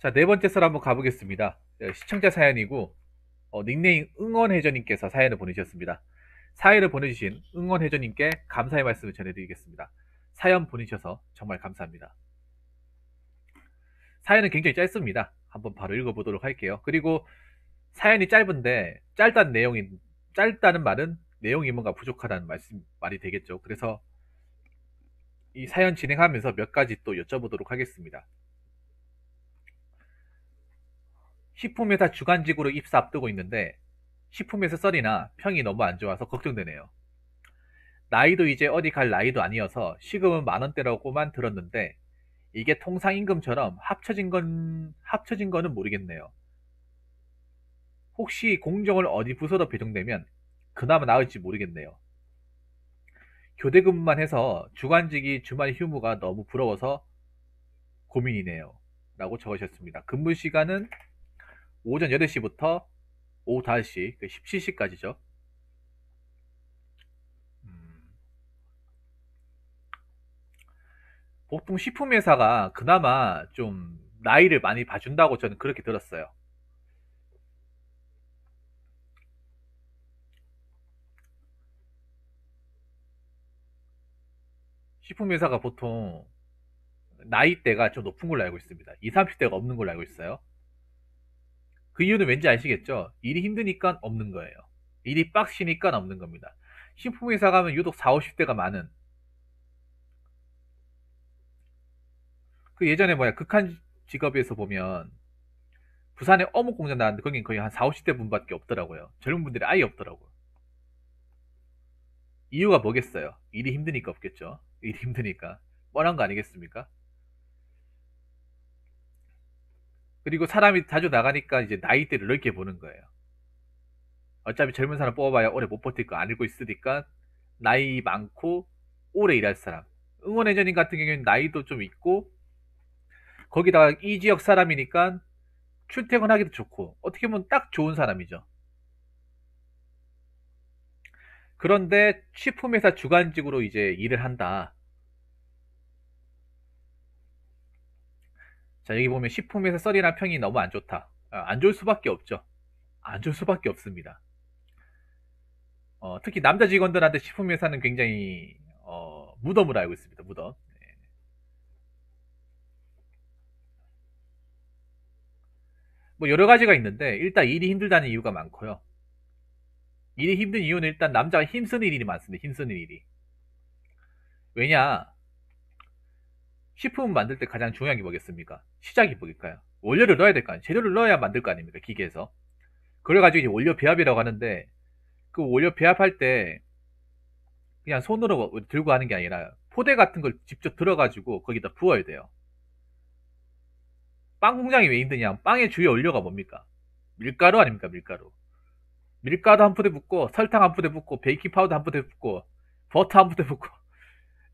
자, 네 번째 썰 한번 가보겠습니다. 시청자 사연이고, 닉네임 응원해저님께서 사연을 보내주셨습니다. 사연을 보내주신 응원해저님께 감사의 말씀을 전해드리겠습니다. 사연 보내주셔서 정말 감사합니다. 사연은 굉장히 짧습니다. 한번 바로 읽어보도록 할게요. 그리고 사연이 짧은데, 짧다는 말은 내용이 뭔가 부족하다는 말이 되겠죠. 그래서 이 사연 진행하면서 몇 가지 또 여쭤보도록 하겠습니다. 식품회사 주간직으로 입사 앞두고 있는데 식품회사 썰이나 평이 너무 안 좋아서 걱정되네요. 나이도 이제 어디 갈 나이도 아니어서 시급은 10,000원대라고만 들었는데 이게 통상임금처럼 합쳐진 거는 모르겠네요. 혹시 공정을 어디 부서로 배정되면 그나마 나을지 모르겠네요. 교대 근무만 해서 주간직이 주말 휴무가 너무 부러워서 고민이네요. 라고 적으셨습니다. 근무 시간은 오전 8시부터 오후 5시, 17시까지죠. 보통 식품회사가 그나마 좀 나이를 많이 봐준다고 저는 그렇게 들었어요. 식품회사가 보통 나이대가 좀 높은 걸로 알고 있습니다. 20, 30대가 없는 걸로 알고 있어요. 그 이유는 왠지 아시겠죠? 일이 힘드니까 없는 거예요. 일이 빡시니까 없는 겁니다. 식품회사 가면 유독 40, 50대가 많은 그 예전에 극한 직업에서 보면 부산에 어묵 공장 나왔는데 거긴 거의 한 40, 50대 분밖에 없더라고요. 젊은 분들이 아예 없더라고요. 이유가 뭐겠어요? 일이 힘드니까 없겠죠. 일이 힘드니까. 뻔한 거 아니겠습니까? 그리고 사람이 자주 나가니까 이제 나이대를 넓게 보는 거예요. 어차피 젊은 사람 뽑아봐야 오래 못 버틸 거 알고 있으니까 나이 많고 오래 일할 사람. 응원해전인 같은 경우에는 나이도 좀 있고 거기다가 이 지역 사람이니까 출퇴근하기도 좋고 어떻게 보면 딱 좋은 사람이죠. 그런데 식품회사 주간직으로 이제 일을 한다. 자, 여기 보면 식품회사 썰이나 평이 너무 안 좋다. 안 좋을 수밖에 없죠. 안 좋을 수밖에 없습니다. 특히 남자 직원들한테 식품회사는 굉장히 무덤으로 알고 있습니다. 무덤. 뭐 여러 가지가 있는데 일단 일이 힘들다는 이유가 많고요. 일이 힘든 이유는 일단 남자가 힘쓰는 일이 많습니다. 힘쓰는 일이. 왜냐? 식품 만들 때 가장 중요한 게 뭐겠습니까? 시작이 뭐겠까요? 원료를 넣어야 될 거 아니에요. 재료를 넣어야 만들 거 아닙니까? 기계에서. 그래가지고 이제 원료 배합이라고 하는데 그 원료 배합할 때 그냥 손으로 들고 하는 게 아니라 포대 같은 걸 직접 들어가지고 거기다 부어야 돼요. 빵 공장이 왜 힘드냐? 빵의 주요 원료가 뭡니까? 밀가루 아닙니까? 밀가루. 밀가루 한 푸대 붓고 설탕 한 푸대 붓고 베이킹 파우더 한 푸대 붓고 버터 한 푸대 붓고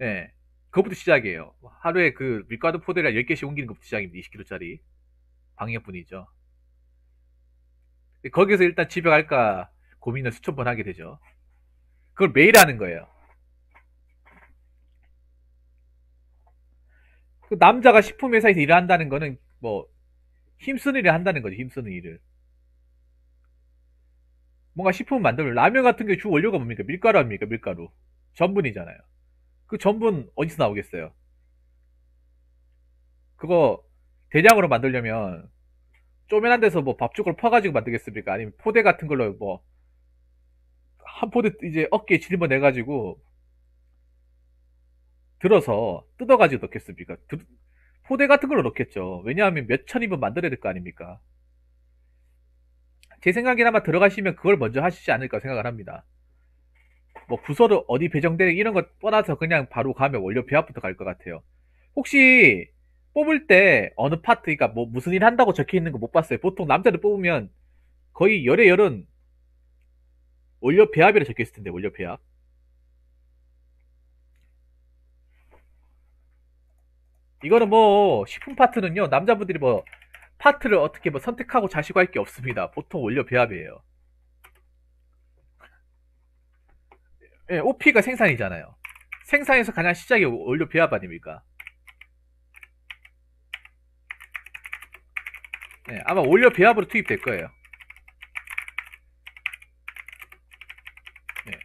예. 그것부터 시작이에요. 하루에 그 밀가루 포대를 10개씩 옮기는 것부터 시작입니다. 20kg짜리. 방역분이죠. 거기서 일단 집에 갈까 고민을 수천 번 하게 되죠. 그걸 매일 하는 거예요. 그 남자가 식품회사에서 일을 한다는 거는 뭐 힘쓰는 일을 한다는 거죠. 힘쓰는 일을. 뭔가 식품 만들면 라면 같은 게 주 원료가 뭡니까? 밀가루 아닙니까? 밀가루. 전분이잖아요. 그 전분 어디서 나오겠어요? 그거 대량으로 만들려면 쪼매난 데서 뭐 밥죽을 퍼가지고 만들겠습니까? 아니면 포대 같은 걸로 뭐 한 포대 이제 어깨에 짊어 내가지고 들어서 뜯어가지고 넣겠습니까? 포대 같은 걸로 넣겠죠. 왜냐하면 몇 천이면 만들어야 될 거 아닙니까? 제 생각에나마 들어가시면 그걸 먼저 하시지 않을까 생각을 합니다. 뭐 부서로 어디 배정되는 이런 거 떠나서 그냥 바로 가면 원료 배합부터 갈 것 같아요. 혹시 뽑을 때 어느 파트, 그러니까 뭐 무슨 일 한다고 적혀 있는 거 못 봤어요. 보통 남자들 뽑으면 거의 열의 열은 원료 배합이라 적혀 있을 텐데, 원료 배합. 이거는 뭐 식품 파트는요, 남자분들이 뭐 파트를 어떻게 뭐 선택하고 자시고 할 게 없습니다. 보통 원료 배합이에요. 예, OP가 생산이잖아요. 생산에서 가장 시작이 원료 배합 아닙니까? 네, 아마 원료 배합으로 투입될 거예요. 네.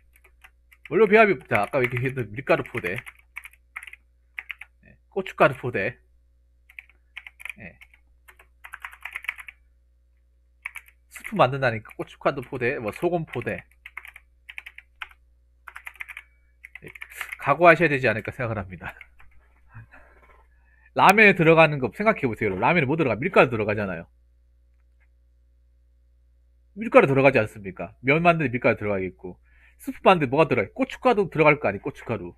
원료 배합이, 자, 아까 얘기했던 밀가루 포대, 네, 고춧가루 포대, 네. 스프 만든다니까 고춧가루 포대, 뭐 소금 포대, 네. 각오하셔야 되지 않을까 생각을 합니다. 라면에 들어가는 거 생각해보세요. 라면에 뭐 들어가? 밀가루 들어가잖아요. 밀가루 들어가지 않습니까? 면 만드는데 밀가루 들어가겠고, 스프 만드는데 뭐가 들어가? 고춧가루 들어갈 거 아니, 고춧가루.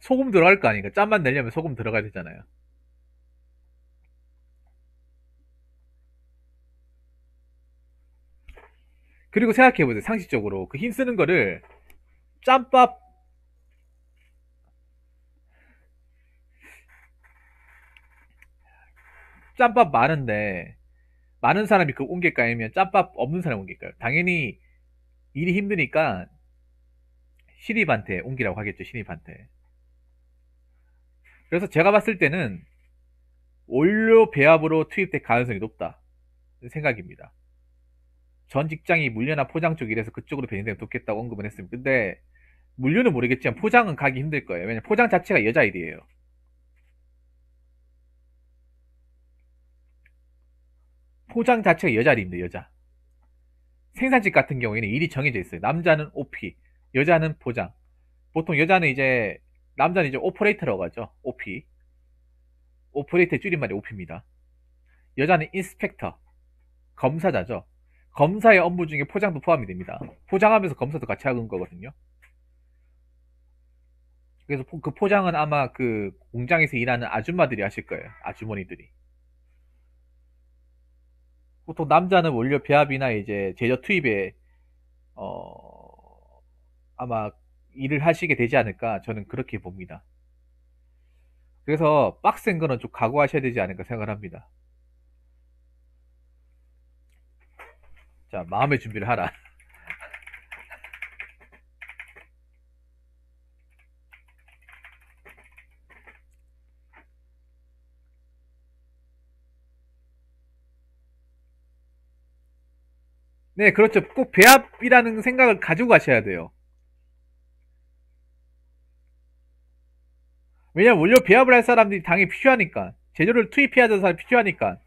소금 들어갈 거 아니까. 짠맛 내려면 소금 들어가야 되잖아요. 그리고 생각해보세요. 상식적으로. 그 힘 쓰는 거를 짬밥, 짬밥 많은데, 많은 사람이 그 옮길까 아니면 짬밥 없는 사람이 옮길까요? 당연히 일이 힘드니까 신입한테 옮기라고 하겠죠, 신입한테. 그래서 제가 봤을 때는 원료 배합으로 투입될 가능성이 높다. 생각입니다. 전 직장이 물류나 포장 쪽 이래서 그쪽으로 변경되면 좋겠다고 언급은 했습니다. 근데 물류는 모르겠지만 포장은 가기 힘들 거예요. 왜냐면 포장 자체가 여자 일이에요. 포장 자체가 여자 일입니다, 여자. 생산직 같은 경우에는 일이 정해져 있어요. 남자는 OP, 여자는 포장. 보통 여자는 이제, 남자는 이제 오퍼레이터라고 하죠. OP. 오퍼레이터의 줄임말이 OP입니다. 여자는 인스펙터, 검사자죠. 검사의 업무 중에 포장도 포함이 됩니다. 포장하면서 검사도 같이 하는 거거든요. 그래서 그 포장은 아마 그 공장에서 일하는 아줌마들이 하실 거예요. 아주머니들이. 보통 남자는 원료 배합이나 이제 제조 투입에 아마 일을 하시게 되지 않을까 저는 그렇게 봅니다. 그래서 빡센 거는 좀 각오하셔야 되지 않을까 생각을 합니다. 자, 마음의 준비를 하라. 네, 그렇죠. 꼭 배합이라는 생각을 가지고 가셔야 돼요. 왜냐면 원료 배합을 할 사람들이 당연히 필요하니까. 재료를 투입해야 되는 사람이 필요하니까.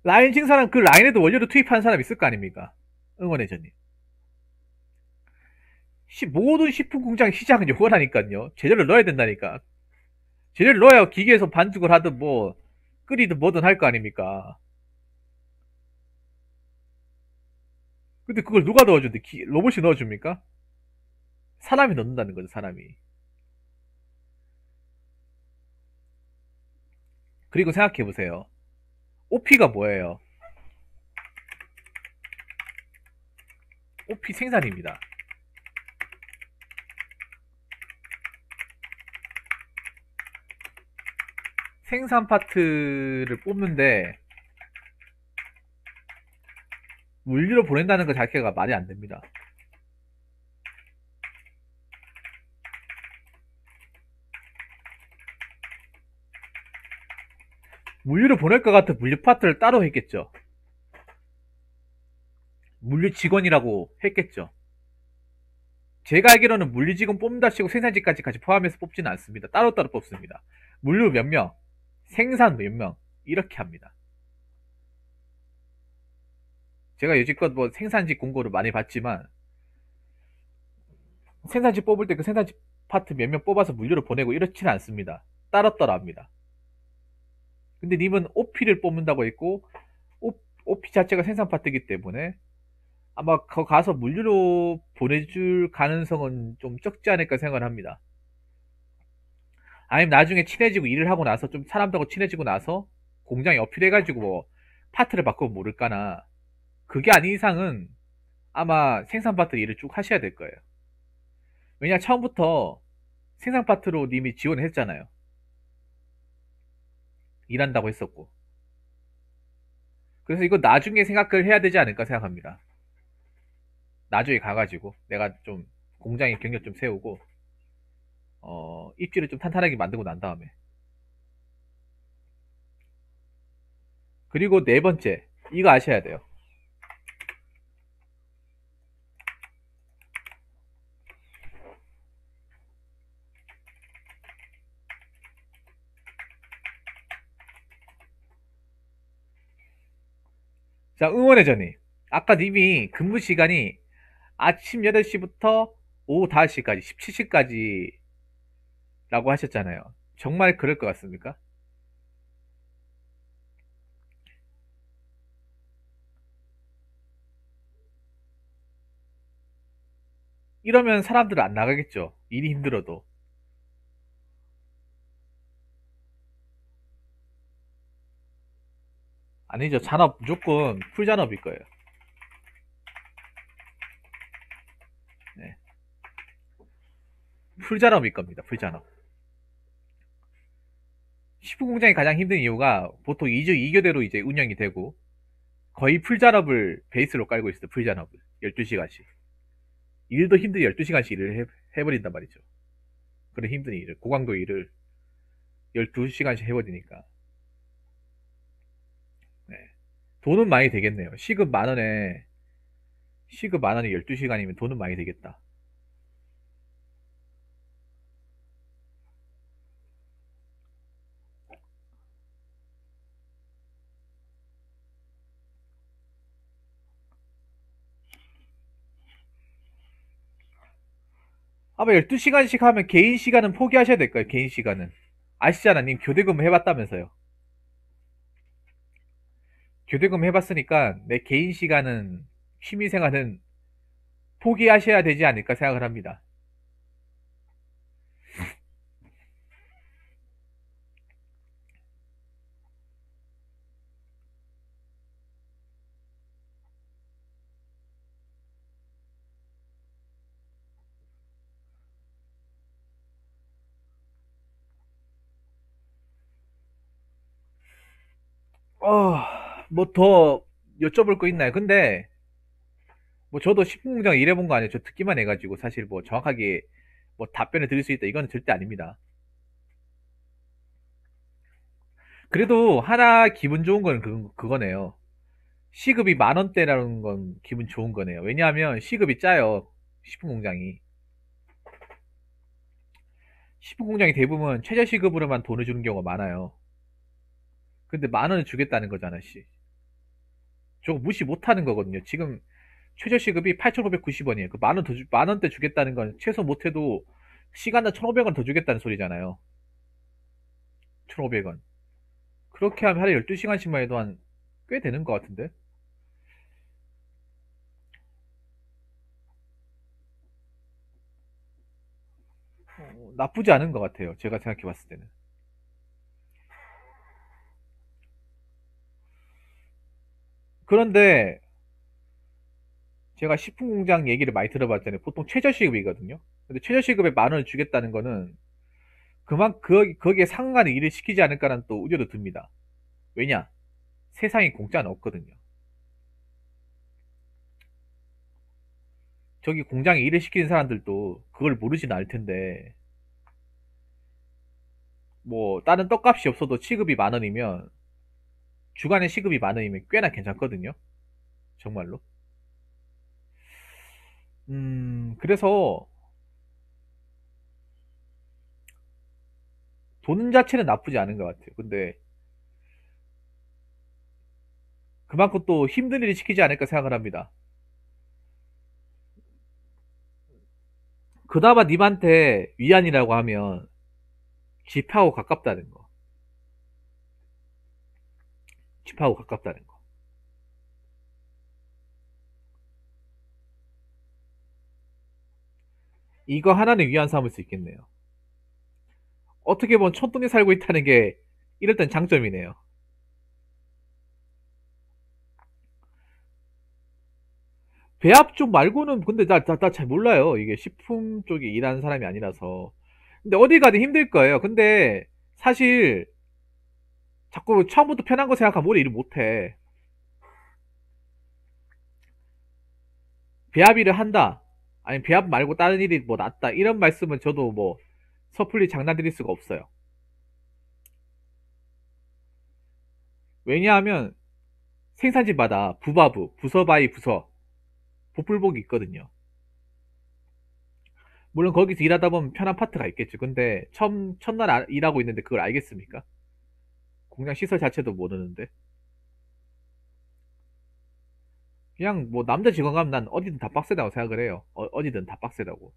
라인 생산은 그 라인에도 원료를 투입하는 사람이 있을 거 아닙니까? 응원해전님. 모든 식품 공장 시장은 요거라니까요. 재료를 넣어야 된다니까. 재료를 넣어야 기계에서 반죽을 하든 뭐 끓이든 뭐든 할 거 아닙니까? 근데 그걸 누가 넣어준대? 로봇이 넣어줍니까? 사람이 넣는다는 거죠, 사람이. 그리고 생각해보세요. OP가 뭐예요? OP 생산입니다. 생산 파트를 뽑는데 물류로 보낸다는 것 자체가 말이 안 됩니다. 물류로 보낼 것 같은 물류 파트를 따로 했겠죠. 물류 직원이라고 했겠죠. 제가 알기로는 물류 직원 뽑는다 치고 생산직까지 같이 포함해서 뽑지는 않습니다. 따로따로 뽑습니다. 물류 몇 명, 생산 몇 명, 이렇게 합니다. 제가 여지껏 뭐 생산직 공고를 많이 봤지만 생산직 뽑을 때 그 생산직 파트 몇 명 뽑아서 물류로 보내고 이렇지는 않습니다. 따로따로 합니다. 근데 님은 OP를 뽑는다고 했고 OP 자체가 생산 파트이기 때문에 아마 거 가서 물류로 보내줄 가능성은 좀 적지 않을까 생각을 합니다. 아니면 나중에 친해지고 일을 하고 나서 좀 사람들하고 친해지고 나서 공장에 어필해가지고 뭐 파트를 바꾸면 모를까나 그게 아닌 이상은 아마 생산 파트 일을 쭉 하셔야 될 거예요. 왜냐 처음부터 생산 파트로 님이 지원을 했잖아요. 일한다고 했었고. 그래서 이거 나중에 생각을 해야 되지 않을까 생각합니다. 나중에 가가지고 내가 좀 공장에 경력 좀 세우고 입지를 좀 탄탄하게 만들고 난 다음에. 그리고 네 번째, 이거 아셔야 돼요. 자, 응원의 전이. 아까 님이 근무 시간이 아침 8시부터 오후 5시까지, 17시까지 라고 하셨잖아요. 정말 그럴 것 같습니까? 이러면 사람들은 안 나가겠죠. 일이 힘들어도. 아니죠. 잔업 무조건 풀잔업일 거예요. 네. 풀잔업일 겁니다. 풀잔업. 식품 공장이 가장 힘든 이유가 보통 2주 2교대로 이제 운영이 되고 거의 풀잔업을 베이스로 깔고 있어요. 풀잔업을. 12시간씩. 일도 힘든 12시간씩 일을 해버린단 말이죠. 그런 힘든 일을, 고강도 일을 12시간씩 해버리니까. 네. 돈은 많이 되겠네요. 시급 만 원에 12시간이면 돈은 많이 되겠다. 아마 12시간씩 하면 개인 시간은 포기하셔야 될 거예요. 개인 시간은. 아시잖아. 님 교대근무 해봤다면서요. 교대근무 해봤으니까 내 개인 시간은, 취미생활은 포기하셔야 되지 않을까 생각을 합니다. 뭐 더 여쭤볼 거 있나요? 근데 뭐 저도 식품공장 일해본 거 아니에요. 저 듣기만 해가지고 사실 뭐 정확하게 뭐 답변을 드릴 수 있다 이건 절대 아닙니다. 그래도 하나 기분 좋은 건 그거네요. 시급이 만 원대라는 건 기분 좋은 거네요. 왜냐하면 시급이 짜요. 식품공장이. 식품공장이 대부분 최저시급으로만 돈을 주는 경우가 많아요. 근데 만 원을 주겠다는 거잖아, 씨. 저거 무시 못 하는 거거든요. 지금 최저시급이 8,590원이에요. 그 만 원대 주겠다는 건 최소 못해도 시간당 1,500원 더 주겠다는 소리잖아요. 1,500원. 그렇게 하면 하루에 12시간씩만 해도 한 꽤 되는 것 같은데? 나쁘지 않은 것 같아요. 제가 생각해 봤을 때는. 그런데 제가 식품공장 얘기를 많이 들어봤잖아요. 보통 최저시급이거든요. 근데 최저시급에 만 원을 주겠다는 거는 거기에 상관의 일을 시키지 않을까라는 또 우려도 듭니다. 왜냐? 세상에 공짜는 없거든요. 저기 공장에 일을 시키는 사람들도 그걸 모르진 않을 텐데, 뭐, 다른 떡값이 없어도 시급이 만 원이면, 주간에 시급이 만 원이면 꽤나 괜찮거든요. 정말로. 그래서, 돈 자체는 나쁘지 않은 것 같아요. 근데, 그만큼 또 힘든 일을 시키지 않을까 생각을 합니다. 그나마 님한테 위안이라고 하면, 집하고 가깝다는 거. 집하고 가깝다는 거. 이거 하나는 위안 삼을 수 있겠네요. 어떻게 보면 촌돈이 살고 있다는 게 이럴 땐 장점이네요. 배합 쪽 말고는 근데 나 잘 몰라요. 이게 식품 쪽에 일하는 사람이 아니라서. 근데 어디 가든 힘들 거예요. 근데 사실 자꾸 처음부터 편한 거 생각하면 오래 일을 못해. 배합 일을 한다. 아니 배합 말고 다른 일이 뭐 낫다. 이런 말씀은 저도 뭐 섣불리 장난드릴 수가 없어요. 왜냐하면 생산지마다 부바부, 부서 바이 부서, 보풀복이 있거든요. 물론 거기서 일하다 보면 편한 파트가 있겠죠. 근데 첫날 일하고 있는데 그걸 알겠습니까? 공장 시설 자체도 모르는데. 그냥 뭐 남자 직원 가면 난 어디든 다 빡세다고 생각을 해요. 어디든 다 빡세다고.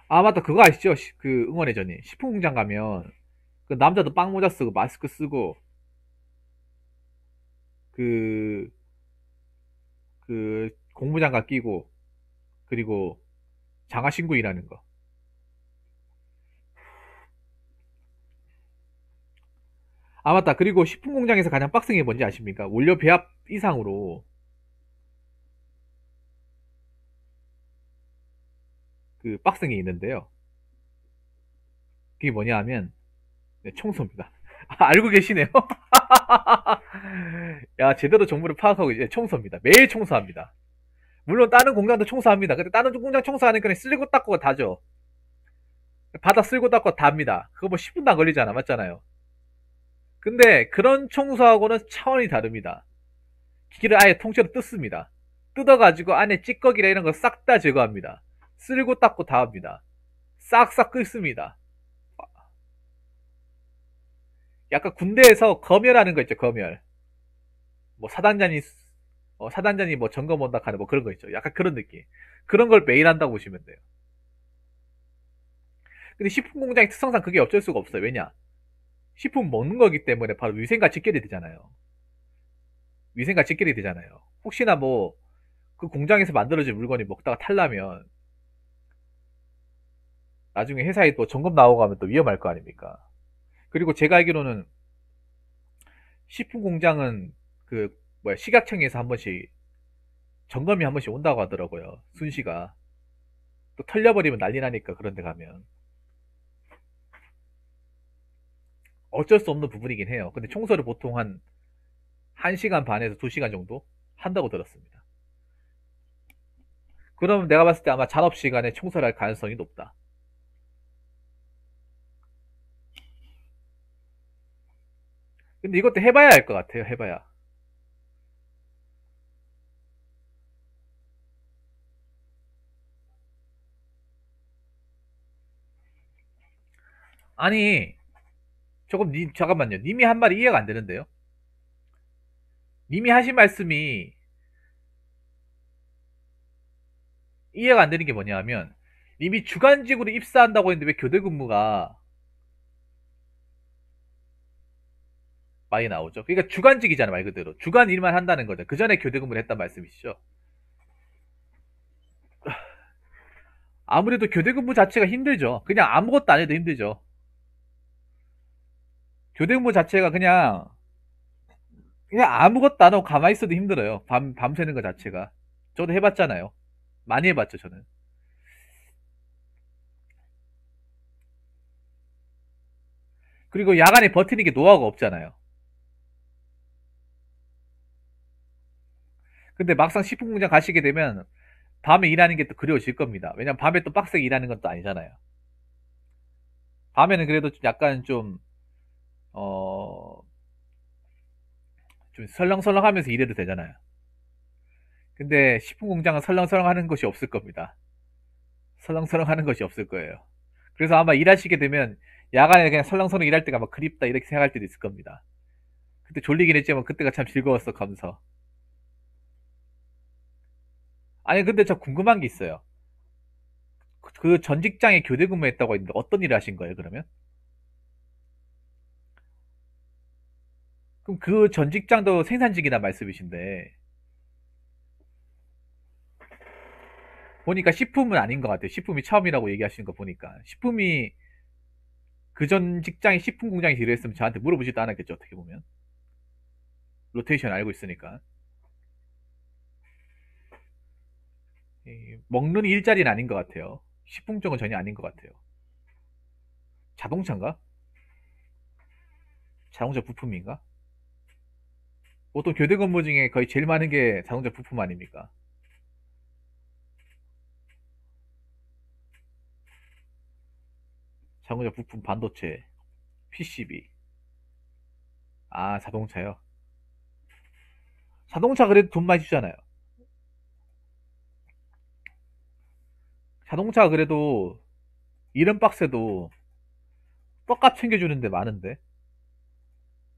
아 맞다, 그거 아시죠? 그 응원회전이 식품공장 가면 그 남자도 빵 모자 쓰고 마스크 쓰고 그 공무장갑 끼고 그리고 장화 신고 일하는 거. 아 맞다, 그리고 식품공장에서 가장 빡센 게 뭔지 아십니까? 원료 배합 이상으로 그 빡센 게 있는데요. 그게 뭐냐 하면 네, 청소입니다. 아, 알고 계시네요. 야, 제대로 정보를 파악하고 이제 청소입니다. 매일 청소합니다. 물론 다른 공장도 청소합니다. 근데 다른 공장 청소하는 거는 쓸고 닦고 다죠. 바닥 쓸고 닦고 다 합니다. 그거 뭐 10분도 안 걸리잖아. 맞잖아요. 근데 그런 청소하고는 차원이 다릅니다. 기계를 아예 통째로 뜯습니다. 뜯어가지고 안에 찌꺼기나 이런 거 싹 다 제거합니다. 쓸고 닦고 다 합니다. 싹싹 끓습니다. 약간 군대에서 검열하는 거 있죠, 검열. 뭐 사단장이 뭐 점검 온다 하는 뭐 그런 거 있죠. 약간 그런 느낌. 그런 걸 매일 한다고 보시면 돼요. 근데 식품 공장의 특성상 그게 어쩔 수가 없어요. 왜냐? 식품 먹는 거기 때문에 바로 위생과 직결이 되잖아요. 위생과 직결이 되잖아요. 혹시나 뭐 그 공장에서 만들어진 물건이 먹다가 탈라면 나중에 회사에 또 점검 나오고 하면 또 위험할 거 아닙니까? 그리고 제가 알기로는 식품 공장은 그 뭐야 식약청에서 한 번씩 점검이 한 번씩 온다고 하더라고요. 순시가. 또 털려버리면 난리 나니까 그런 데 가면. 어쩔 수 없는 부분이긴 해요. 근데 청소를 보통 한 1시간 반에서 2시간 정도 한다고 들었습니다. 그러면 내가 봤을 때 아마 잔업시간에 청소를 할 가능성이 높다. 근데 이것도 해봐야 할 것 같아요. 해봐야. 아니, 잠깐만요. 님이 한 말이 이해가 안 되는데요. 님이 하신 말씀이 이해가 안 되는 게 뭐냐 하면, 님이 주간직으로 입사한다고 했는데 왜 교대 근무가 많이 나오죠? 그러니까 주간직이잖아, 말 그대로. 주간 일만 한다는 거죠. 그 전에 교대 근무를 했단 말씀이시죠? 아무래도 교대 근무 자체가 힘들죠. 그냥 아무것도 안 해도 힘들죠. 교대 근무 자체가 그냥 아무것도 안 하고 가만히 있어도 힘들어요. 밤새는 것 자체가. 저도 해봤잖아요. 많이 해봤죠, 저는. 그리고 야간에 버티는 게 노하우가 없잖아요. 근데 막상 식품공장 가시게 되면 밤에 일하는 게 또 그리워질 겁니다. 왜냐면 밤에 또 빡세게 일하는 것도 아니잖아요. 밤에는 그래도 약간 어, 좀 설렁설렁 하면서 일해도 되잖아요. 근데 식품공장은 설렁설렁 하는 것이 없을 겁니다. 설렁설렁 하는 것이 없을 거예요. 그래서 아마 일하시게 되면 야간에 그냥 설렁설렁 일할 때가 막 그립다 이렇게 생각할 때도 있을 겁니다. 그때 졸리긴 했지만 그때가 참 즐거웠어, 감사. 아니, 근데 저 궁금한 게 있어요. 그 전 직장에 교대 근무했다고 했는데 어떤 일을 하신 거예요, 그러면? 그럼 그 전 직장도 생산직이란 말씀이신데, 보니까 식품은 아닌 것 같아요. 식품이 처음이라고 얘기하시는 거 보니까. 식품이 그 전 직장이 식품 공장에서 일했으면 저한테 물어보지도 않았겠죠, 어떻게 보면. 로테이션 알고 있으니까. 먹는 일자리는 아닌 것 같아요. 식품 쪽은 전혀 아닌 것 같아요. 자동차인가? 자동차 부품인가? 보통 교대 근무 중에 거의 제일 많은 게 자동차 부품 아닙니까? 자동차 부품, 반도체, PCB. 아, 자동차요. 자동차 그래도 돈 많이 주잖아요. 자동차 그래도 이름 빡세도 떡값 챙겨주는데 많은데.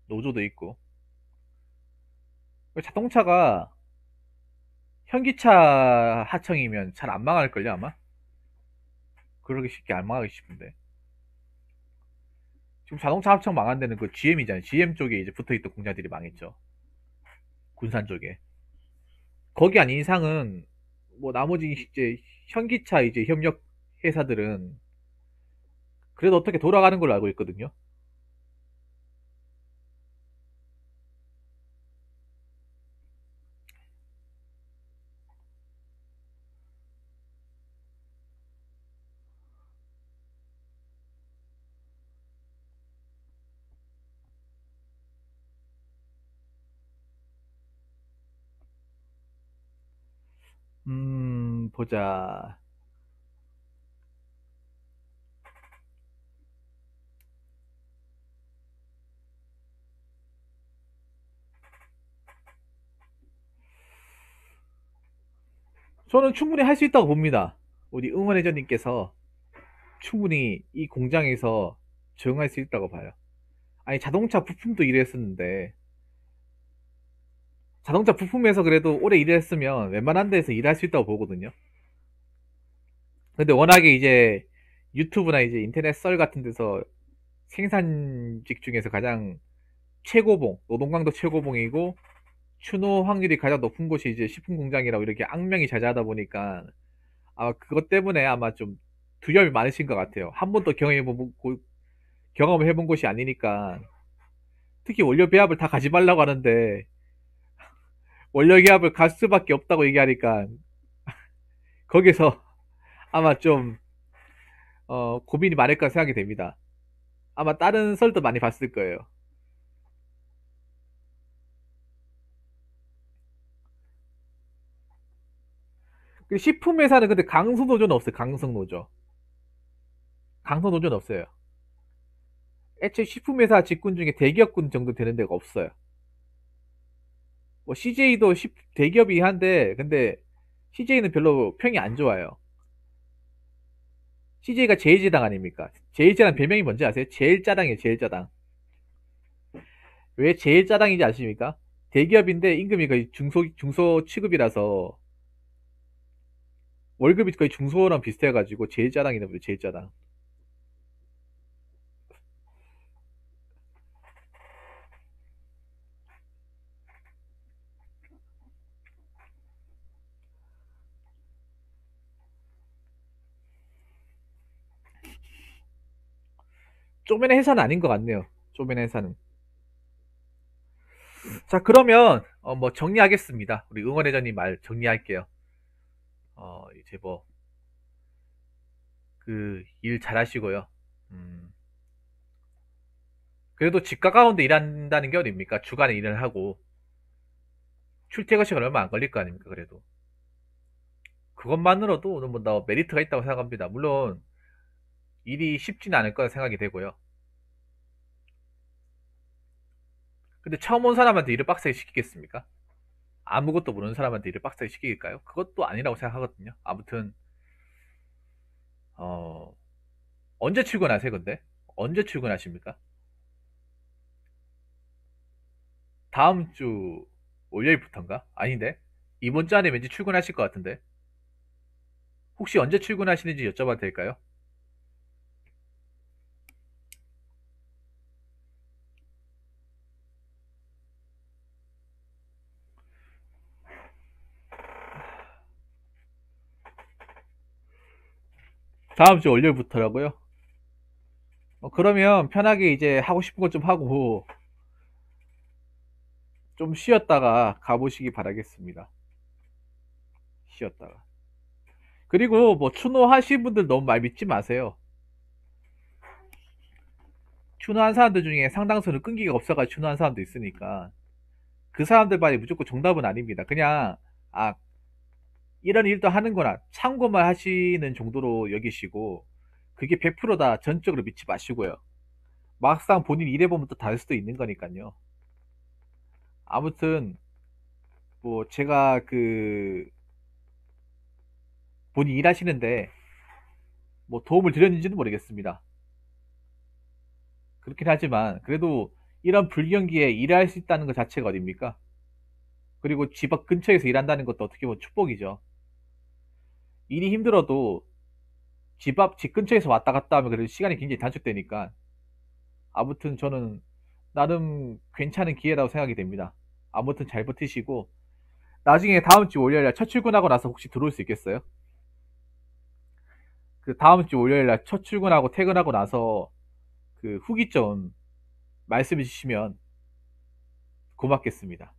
노조도 있고. 자동차가 현기차 하청이면 잘 안 망할걸요, 아마? 그러기 쉽게 안 망하기 싶은데. 지금 자동차 합청 망한 데는 그 GM이잖아요. GM 쪽에 이제 붙어있던 공장들이 망했죠. 군산 쪽에. 거기 아닌 이상은, 뭐 나머지 이제 현기차 이제 협력 회사들은 그래도 어떻게 돌아가는 걸로 알고 있거든요. 보자. 저는 충분히 할 수 있다고 봅니다. 우리 응원회장님께서 충분히 이 공장에서 적응할 수 있다고 봐요. 아니, 자동차 부품도 일했었는데, 자동차 부품에서 그래도 오래 일했으면 웬만한 데서 일할 수 있다고 보거든요. 근데 워낙에 이제 유튜브나 이제 인터넷 썰 같은 데서 생산직 중에서 가장 최고봉, 노동강도 최고봉이고, 추노 확률이 가장 높은 곳이 이제 식품 공장이라고 이렇게 악명이 자자하다 보니까 아마 그것 때문에 아마 좀 두려움이 많으신 것 같아요. 한 번도 경험을 해본 곳이 아니니까. 특히 원료 배합을 다 가지 말라고 하는데 원료 배합을 갈 수밖에 없다고 얘기하니까 거기서 아마 좀 고민이 많을까 생각이 됩니다. 아마 다른 썰도 많이 봤을 거예요. 그 식품회사는 근데 강성노조는 없어요. 강성노조. 강성노조는 없어요. 애초에 식품회사 직군 중에 대기업군 정도 되는 데가 없어요. 뭐 CJ도 대기업이 한데 근데 CJ는 별로 평이 안 좋아요. CJ가 제일제당 아닙니까? 제일제당 별명이 뭔지 아세요? 제일짜당이에요. 제일짜당. 왜 제일짜당인지 아십니까? 대기업인데 임금이 거의 중소 취급이라서 월급이 거의 중소랑 비슷해가지고 제일짜당이라고 그래요. 제일짜당. 쪼매는 회사는 아닌 것 같네요. 쪼매는 회사는. 자, 그러면 뭐 정리하겠습니다. 우리 응원회장님 말 정리할게요. 이제 뭐 그 일 잘하시고요. 음, 그래도 집가 가운데 일한다는 게 어딥니까? 주간에 일을 하고 출퇴근 시간 얼마 안 걸릴 거 아닙니까? 그래도 그것만으로도 뭐나 메리트가 있다고 생각합니다. 물론 일이 쉽지는 않을 거라 생각이 되고요. 근데 처음 온 사람한테 일을 빡세게 시키겠습니까? 아무것도 모르는 사람한테 일을 빡세게 시킬까요? 그것도 아니라고 생각하거든요. 아무튼 어, 언제 출근하세요, 근데? 언제 출근하십니까? 다음 주 월요일부터인가? 아닌데? 이번 주 안에 왠지 출근하실 것 같은데? 혹시 언제 출근하시는지 여쭤봐도 될까요? 다음 주 월요일부터라고요? 그러면 편하게 이제 하고 싶은 것 좀 하고 좀 쉬었다가 가보시기 바라겠습니다. 쉬었다가. 그리고 뭐 추노 하신 분들 너무 말 믿지 마세요. 추노한 사람들 중에 상당수는 끈기가 없어가지고 추노한 사람도 있으니까 그 사람들만이 무조건 정답은 아닙니다. 그냥 아 이런 일도 하는구나 참고만 하시는 정도로 여기시고 그게 100%다 전적으로 믿지 마시고요. 막상 본인 일해보면 또 다를 수도 있는 거니까요. 아무튼 뭐 제가 그 본인 일하시는데 뭐 도움을 드렸는지는 모르겠습니다. 그렇긴 하지만 그래도 이런 불경기에 일할 수 있다는 것 자체가 어딥니까? 그리고 집 앞 근처에서 일한다는 것도 어떻게 보면 축복이죠. 일이 힘들어도 집 근처에서 왔다 갔다 하면 그래도 시간이 굉장히 단축되니까 아무튼 저는 나름 괜찮은 기회라고 생각이 됩니다. 아무튼 잘 버티시고 나중에 다음 주 월요일 날 첫 출근하고 나서 혹시 들어올 수 있겠어요? 그 다음 주 월요일 날 첫 출근하고 퇴근하고 나서 그 후기 좀 말씀해 주시면 고맙겠습니다.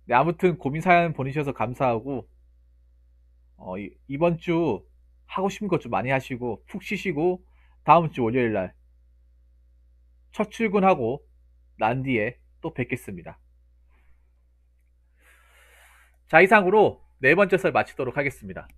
네, 아무튼 고민 사연 보내주셔서 감사하고 이번 주 하고 싶은 것 좀 많이 하시고 푹 쉬시고 다음 주 월요일 날 첫 출근하고 난 뒤에 또 뵙겠습니다. 자, 이상으로 네 번째 썰 마치도록 하겠습니다.